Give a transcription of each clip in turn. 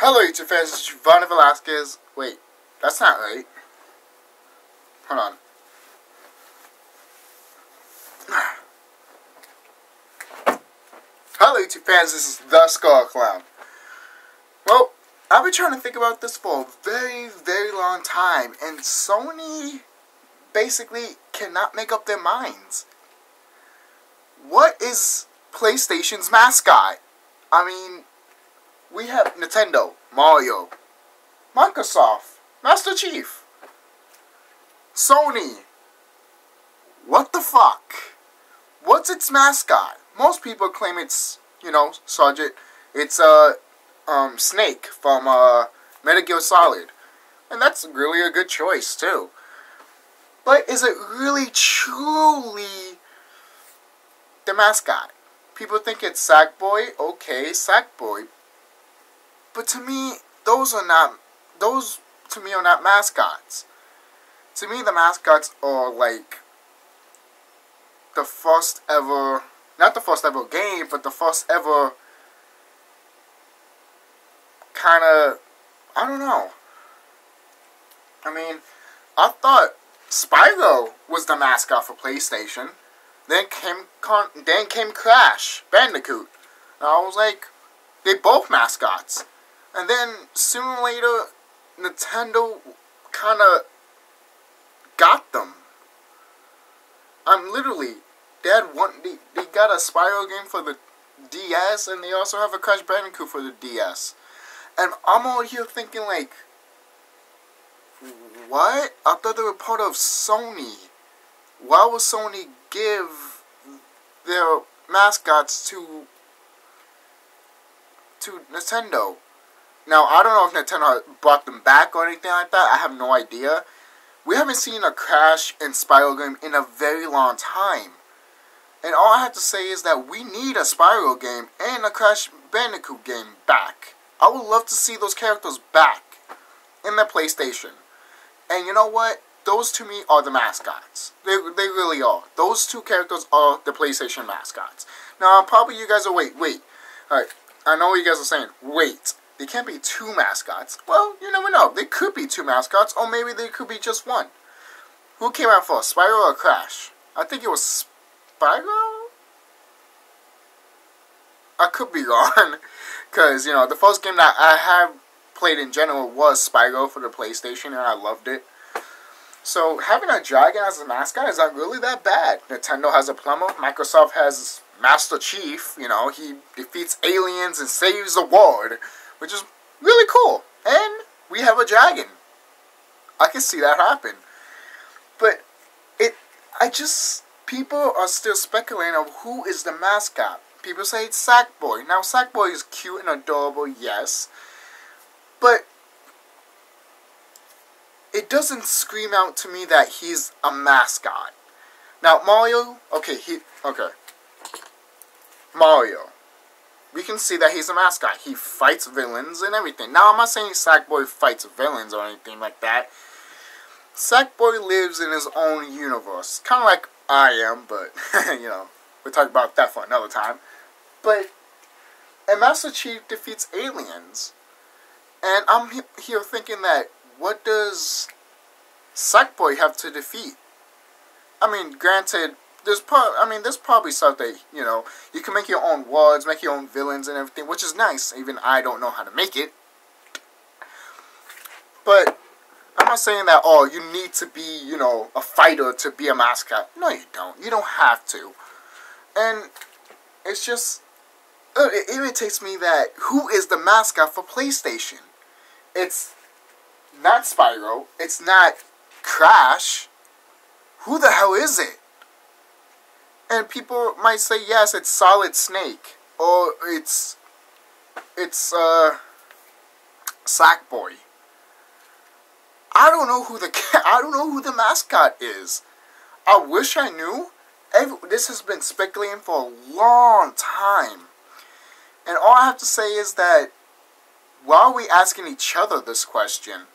Hello YouTube fans, it's Giovanni Velasquez. Wait, that's not right. Hold on. Hello YouTube fans, this is the Skull Clown. Well, I've been trying to think about this for a very, very long time, and Sony basically cannot make up their minds. What is PlayStation's mascot? I mean, we have Nintendo, Mario, Microsoft, Master Chief, Sony. What the fuck? What's its mascot? Most people claim it's, Sergeant. It's Snake from Metal Gear Solid. And that's really a good choice, too. But is it really, truly the mascot? People think it's Sackboy. Okay, Sackboy. But to me, those are not mascots. To me, the mascots are like the first ever, not the first ever game, but the first ever kind of, I don't know. I mean, I thought Spyro was the mascot for PlayStation. Then came Crash Bandicoot. And I was like, they both mascots. And then sooner or later, Nintendo kind of got them. They got a Spyro game for the DS, and they also have a Crash Bandicoot for the DS. And I'm over here thinking like, what? I thought they were part of Sony. Why would Sony give their mascots to Nintendo? Now, I don't know if Nintendo brought them back or anything like that. I have no idea. We haven't seen a Crash and Spyro game in a very long time. And all I have to say is that we need a Spyro game and a Crash Bandicoot game back. I would love to see those characters back in the PlayStation. And you know what? Those to me are the mascots. They really are. Those two characters are the PlayStation mascots. Now, probably you guys are, wait. Alright, I know what you guys are saying. Wait. There can't be two mascots. Well, you never know. There could be two mascots, or maybe there could be just one. Who came out first, Spyro or Crash? I think it was Spyro? I could be wrong. Because, the first game that I have played in general was Spyro for the PlayStation, and I loved it. So, having a dragon as a mascot is not really that bad. Nintendo has a plumber. Microsoft has Master Chief. He defeats aliens and saves the world, which is really cool. And we have a dragon. I can see that happen. But people are still speculating of who is the mascot. People say it's Sackboy. Now, Sackboy is cute and adorable, yes. But it doesn't scream out to me that he's a mascot. Now, Mario, Mario. We can see that he's a mascot. He fights villains and everything. Now, I'm not saying Sackboy fights villains or anything like that. Sackboy lives in his own universe. Kind of like I am, but, we'll talk about that for another time. And Master Chief defeats aliens. And I'm here thinking that, what does Sackboy have to defeat? I mean, granted, there's probably stuff that, you can make your own worlds, make your own villains and everything, which is nice. Even I don't know how to make it. But I'm not saying that, you need to be, a fighter to be a mascot. No, you don't. You don't have to. And it's just, it irritates me that, who is the mascot for PlayStation? It's not Spyro. It's not Crash. Who the hell is it? And people might say, yes, it's Solid Snake. Or it's Sackboy. I don't know who the mascot is. I wish I knew. This has been speculating for a long time. And all I have to say is that, why are we asking each other this question?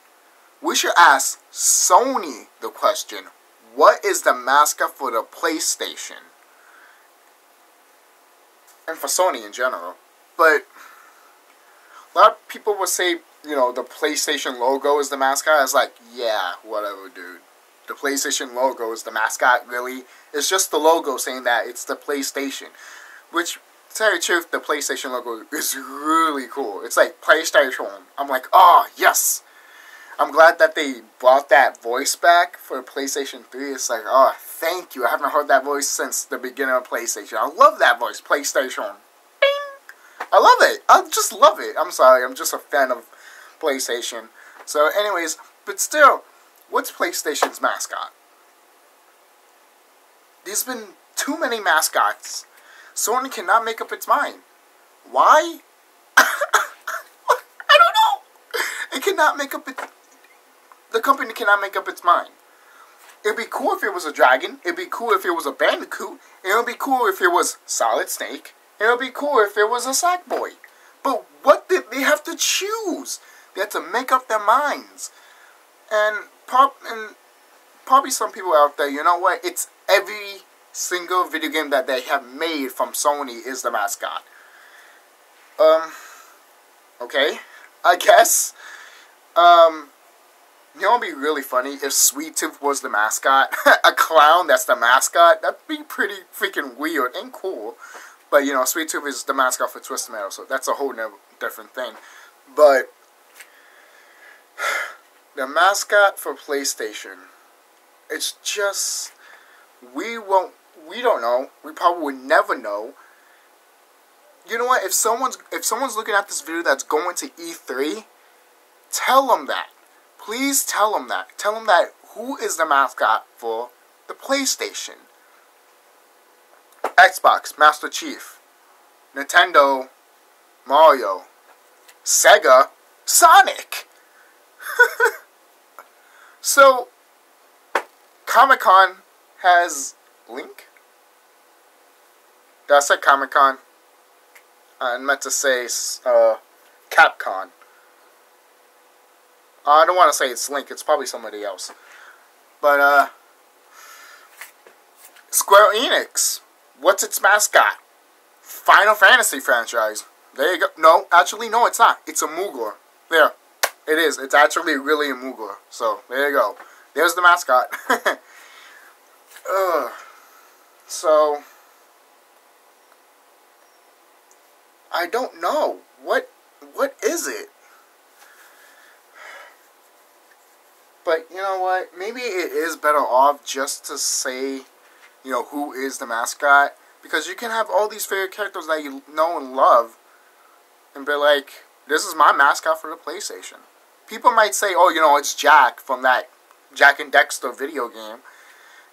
We should ask Sony the question. What is the mascot for the PlayStation? And for Sony in general. But A lot of people will say, you know, the PlayStation logo is the mascot. It's like, yeah, whatever, dude. The PlayStation logo is the mascot, really? It's just the logo saying that it's the PlayStation. Which, to tell you the truth, the PlayStation logo is really cool. It's like PlayStation. I'm like, oh, yes! I'm glad that they brought that voice back for PlayStation 3. It's like, oh, thank you. I haven't heard that voice since the beginning of PlayStation. I love that voice, PlayStation. Bing! I love it. I just love it. I'm sorry. I'm just a fan of PlayStation. So, anyways, but still, what's PlayStation's mascot? There's been too many mascots. Sony cannot make up its mind. Why? I don't know. It cannot make up its... The company cannot make up its mind. It'd be cool if it was a dragon. It'd be cool if it was a bandicoot. It would be cool if it was Solid Snake. It would be cool if it was a Sackboy. But what did they have to choose? They had to make up their minds. And probably some people out there, you know what? It's every single video game that they have made from Sony is the mascot. Okay. I guess. You know what would be really funny? If Sweet Tooth was the mascot. A clown that's the mascot. That'd be pretty freaking weird and cool. But, you know, Sweet Tooth is the mascot for Twisted Metal, so that's a whole different thing. But the mascot for PlayStation, it's just, we don't know. We probably would never know. You know what? If someone's looking at this video that's going to E3, tell them that. Please tell them that. Tell them that who is the mascot for the PlayStation. Xbox, Master Chief. Nintendo, Mario. Sega, Sonic. So, Comic-Con has Link? Did I say Comic-Con? I meant to say Capcom. I don't want to say it's Link. It's probably somebody else. But, Square Enix. What's its mascot? Final Fantasy franchise. There you go. No, actually, no, it's not. It's a Moogle. There. It is. It's actually really a Moogle. So, there you go. There's the mascot. So, I don't know. What is it? But, you know what? Maybe it is better off just to say, you know, who is the mascot. Because you can have all these favorite characters that you know and love. And be like, this is my mascot for the PlayStation. People might say, oh, you know, it's Jack from that Jack and Dexter video game.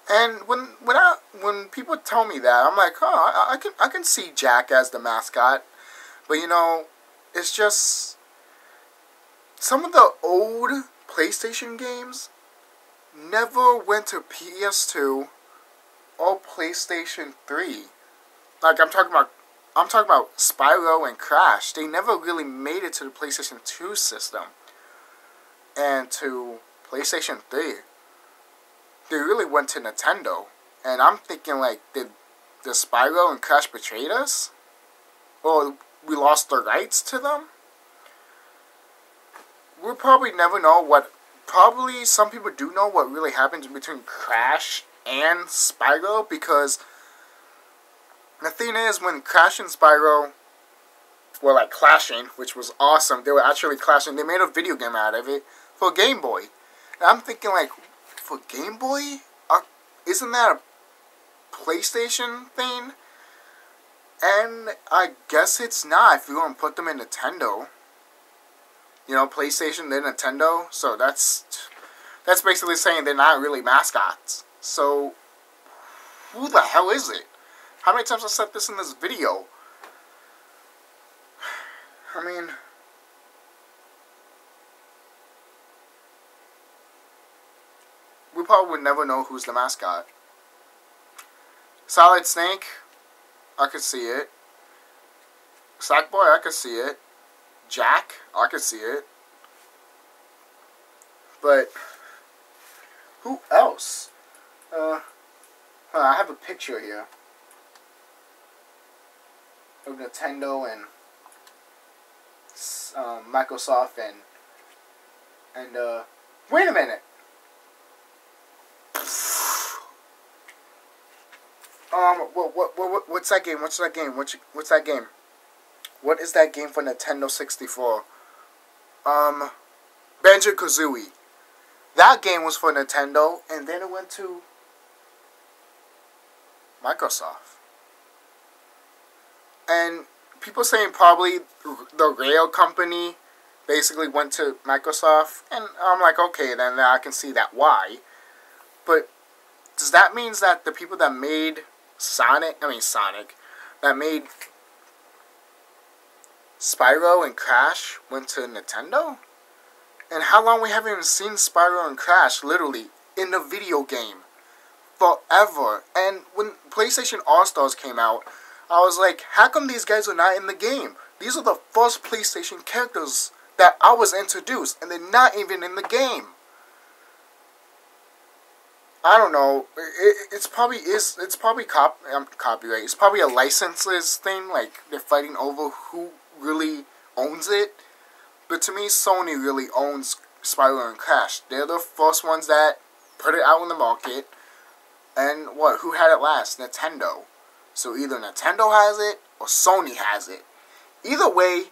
And when people tell me that, I'm like, oh, I can see Jack as the mascot. But, you know, it's just... Some of the old PlayStation games never went to PS2 or PlayStation 3. Like, I'm talking about Spyro and Crash. They never really made it to the PlayStation 2 system. And to PlayStation 3. They really went to Nintendo. And I'm thinking, like, did Spyro and Crash betray us? Or we lost the rights to them? We'll probably never know what... Probably some people do know what really happened between Crash and Spyro. Because the thing is, when Crash and Spyro were, like, clashing, which was awesome. They were actually clashing. They made a video game out of it for Game Boy. And I'm thinking, like, for Game Boy? Isn't that a PlayStation thing? And I guess it's not if you want to put them in Nintendo. You know, PlayStation, then Nintendo. So that's basically saying they're not really mascots. So, who the hell is it? How many times I said this in this video? I mean... we probably would never know who's the mascot. Solid Snake, I could see it. Sackboy, I could see it. Jack, I could see it. But who else? I have a picture here of Nintendo and Microsoft and wait a minute. What's that game? What's that game? What's that game? What is that game for Nintendo 64? Banjo-Kazooie. That game was for Nintendo, and then it went to Microsoft. And people saying probably the rail company basically went to Microsoft, and I'm like, okay, then I can see that why. But does that mean that the people that made Sonic, that made Spyro and Crash went to Nintendo? And how long we haven't even seen Spyro and Crash, literally, in the video game? Forever. And when PlayStation All-Stars came out, I was like, how come these guys are not in the game? These are the first PlayStation characters that I was introduced, and they're not even in the game. I don't know. It's probably copyright. It's probably a licenses thing. Like they're fighting over who really owns it. But to me, Sony really owns Spyro and Crash. They're the first ones that put it out in the market. And what? Who had it last? Nintendo. So either Nintendo has it or Sony has it. Either way,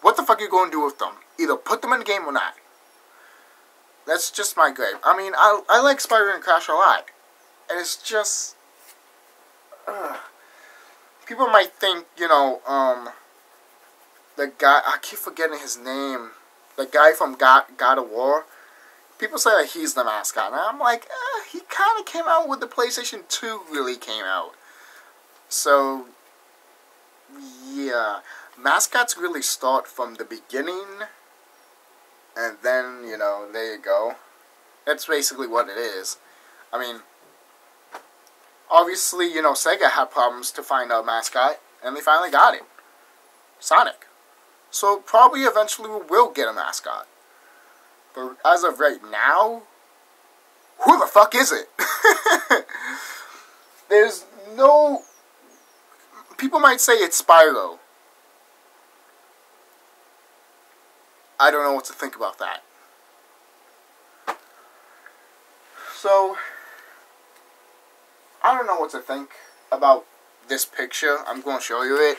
what the fuck are you going to do with them? Either put them in the game or not. That's just my gripe. I mean, I like Spyro and Crash a lot. And it's just... people might think, the guy... I keep forgetting his name. The guy from God of War. People say that he's the mascot. And I'm like, he kind of came out with the PlayStation 2 really came out. So, yeah. Mascots really start from the beginning. And then, there you go. That's basically what it is. I mean, obviously, Sega had problems to find a mascot. And they finally got it. Sonic. So, probably eventually we will get a mascot. But as of right now, who the fuck is it? There's no... People might say it's Spyro. I don't know what to think about that. So, I don't know what to think about this picture. I'm going to show you it.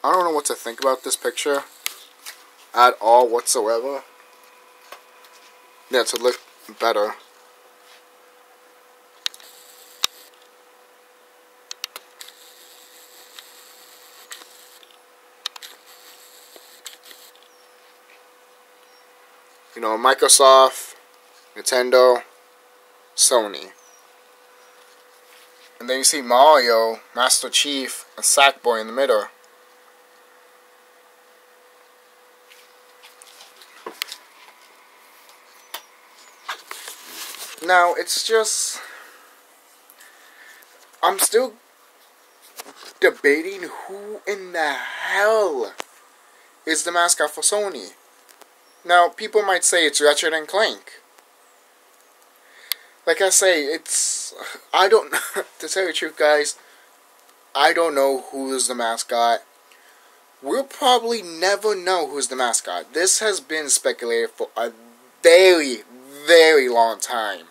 I don't know what to think about this picture at all whatsoever. Yeah, to look better. Microsoft, Nintendo, Sony. And then you see Mario, Master Chief, and Sackboy in the middle. Now, it's just... I'm still debating who in the hell is the mascot for Sony. Now, people might say it's Ratchet and Clank. Like I say, I don't... To tell you the truth, guys, I don't know who is the mascot. We'll probably never know who's the mascot. This has been speculated for a very, very long time.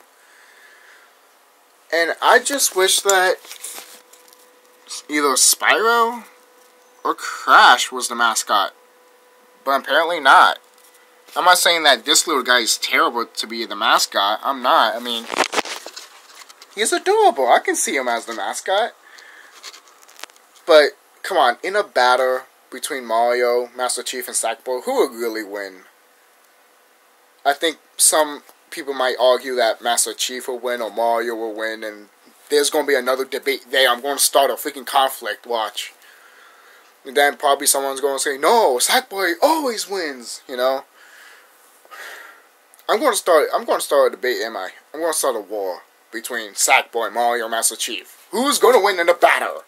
And I just wish that either Spyro or Crash was the mascot. But apparently not. I'm not saying that this little guy is terrible to be the mascot. I'm not. I mean, he's adorable. I can see him as the mascot. But, come on. In a battle between Mario, Master Chief, and Sackboy, who would really win? I think some people might argue that Master Chief will win or Mario will win. And there's going to be another debate there. I'm going to start a freaking conflict. Watch. And then probably someone's going to say, no, Sackboy always wins. I'm going to start a debate, am I? I'm going to start a war between Sackboy, Mario, and Master Chief. Who's going to win in the battle?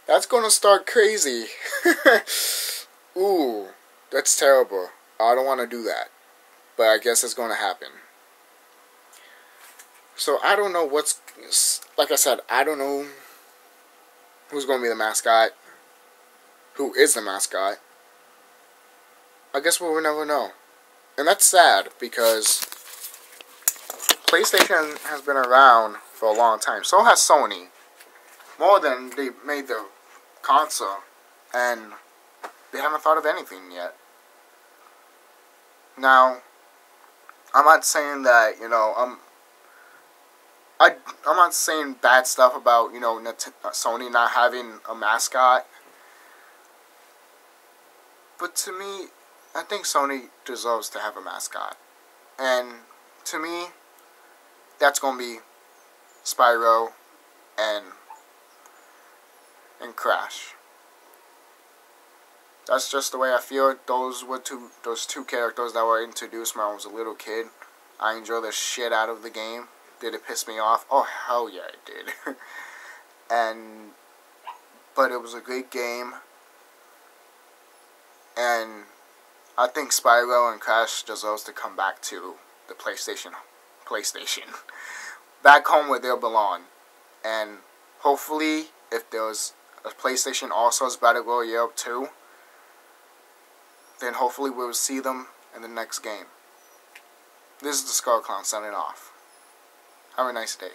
That's going to start crazy. Ooh, that's terrible. I don't want to do that. But I guess it's going to happen. So I don't know like I said, I don't know who's going to be the mascot, who is the mascot. I guess we'll never know. And that's sad, because PlayStation has been around for a long time. So has Sony. More than they made the console. And they haven't thought of anything yet. Now, I'm not saying that, I'm not saying bad stuff about, Sony not having a mascot. But to me, I think Sony deserves to have a mascot. And to me, that's going to be Spyro and Crash. That's just the way I feel. Those two characters that were introduced when I was a little kid. I enjoy the shit out of the game. Did it piss me off? Oh, hell yeah, it did. But it was a great game. And I think Spyro and Crash deserves to come back to the PlayStation. Back home where they belong. And hopefully, if there's a PlayStation All-Stars Battle Royale 2, then hopefully we'll see them in the next game. This is the Skull Clown signing off. Have a nice day.